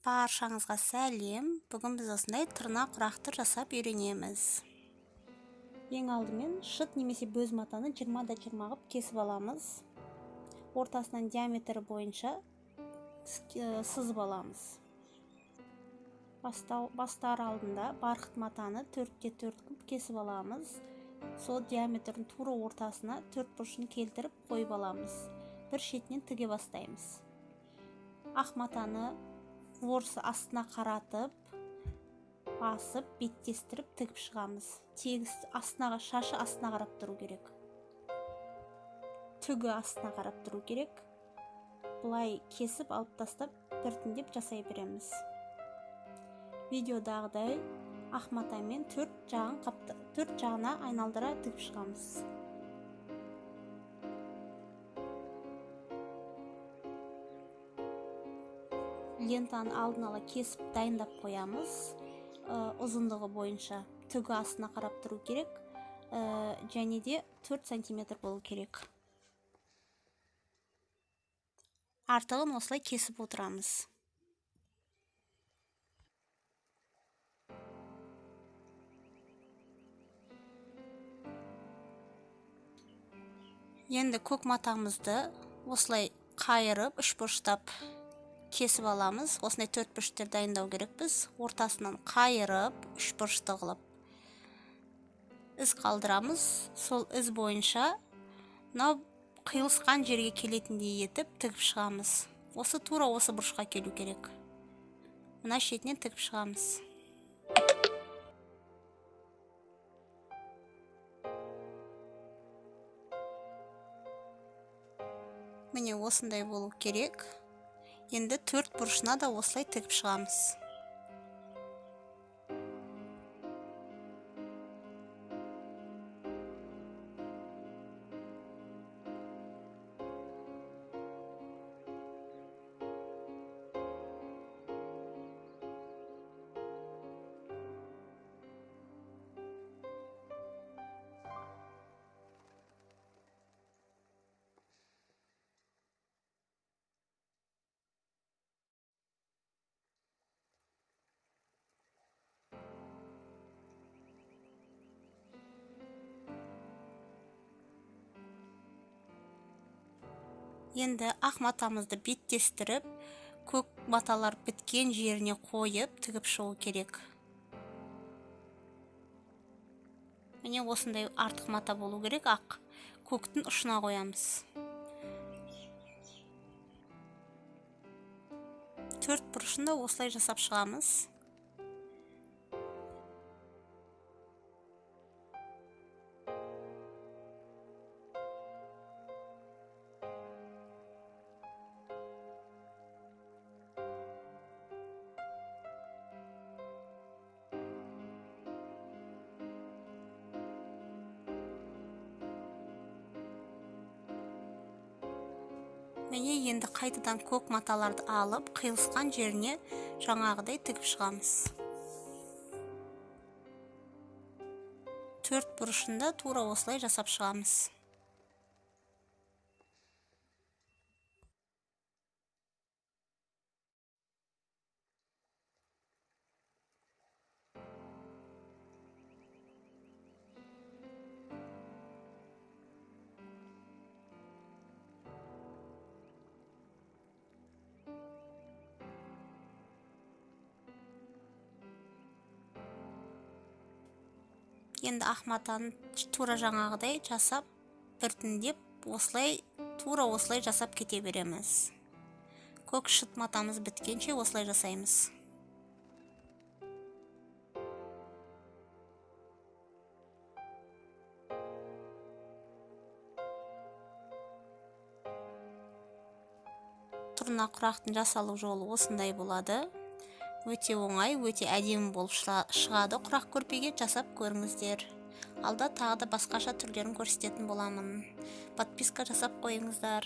Баршаңызға сәлем. Бүгін біз осындай тырнақ құрақты жасап үйренеміз. Ең алдымен шыт немесе бөз матаны 20-да 20 қылып кесіп аламыз. Ортасынан диаметрі бойынша сызып аламыз. Бастар алдында барқыт матаны 4-те 4 қылып кесіп аламыз. Сол диаметрдің тура ортасына 4 бұрышын келтіріп қойып аламыз. Бір шетінен тіге бастаймыз. Ақ матаны орысы астына қаратып, басып, беттестіріп тігіп шығамыз. Тегіс астынаға, шашы астына қарап тұру керек. Түгі астына қарап тұру керек. Бұлай кесіп алып тастап, біртіндеп жасай береміз. Видеодағыдай ақ матамен 4 жағына айналдыра тігіп шығамыз. Лентаны алдын ала кесіп дайындап қоямыз. Ұзындығы бойынша түгі астына қарап тұру керек. Және де 4 см болу керек. Артығын осылай кесіп отырамыз. Енді көк матамызды осылай қайырып, үшбұрыштап кесіп аламыз. Осындай 4 бұрыштар дайындау керекпіз. Ортасынан қайырып, үшбұрышты қылып із қалдырамыз. Сол із бойынша қиылысқан жерге келетіндей етіп тігіп шығамыз. Осы тура осы бұрышқа келу керек. Мына шетінен тігіп шығамыз. Міне осындай болу керек. Енді 4 бұрышына да осылай тігіп шығамыз. Енді ақ матамызды беттестіріп, көк маталар біткен жеріне қойып, тігіп шығу керек. Міне осындай артық мата болу керек, ақ. Көктің ұшына қоямыз. 4 бұрышында осылай жасап шығамыз. Міне енді қайтадан көк маталарды алып, қиылысқан жеріне жаңағыдай тігіп шығамыз. 4 бұрышында тура осылай жасап шығамыз. Енді ақ матаны тура жаңағыдай жасап, біртіндеп тура осылай жасап кете береміз. Көк шыт матамыз біткенше осылай жасаймыз. Тырнақ құрақтың жасалу жолы осындай болады. Өте оңай, өте әдемі болып шығады. Құрақ көрпеге жасап көріңіздер. Алда тағы да басқаша түрлерін көрсететін боламын. Подписка жасап қойыңыздар.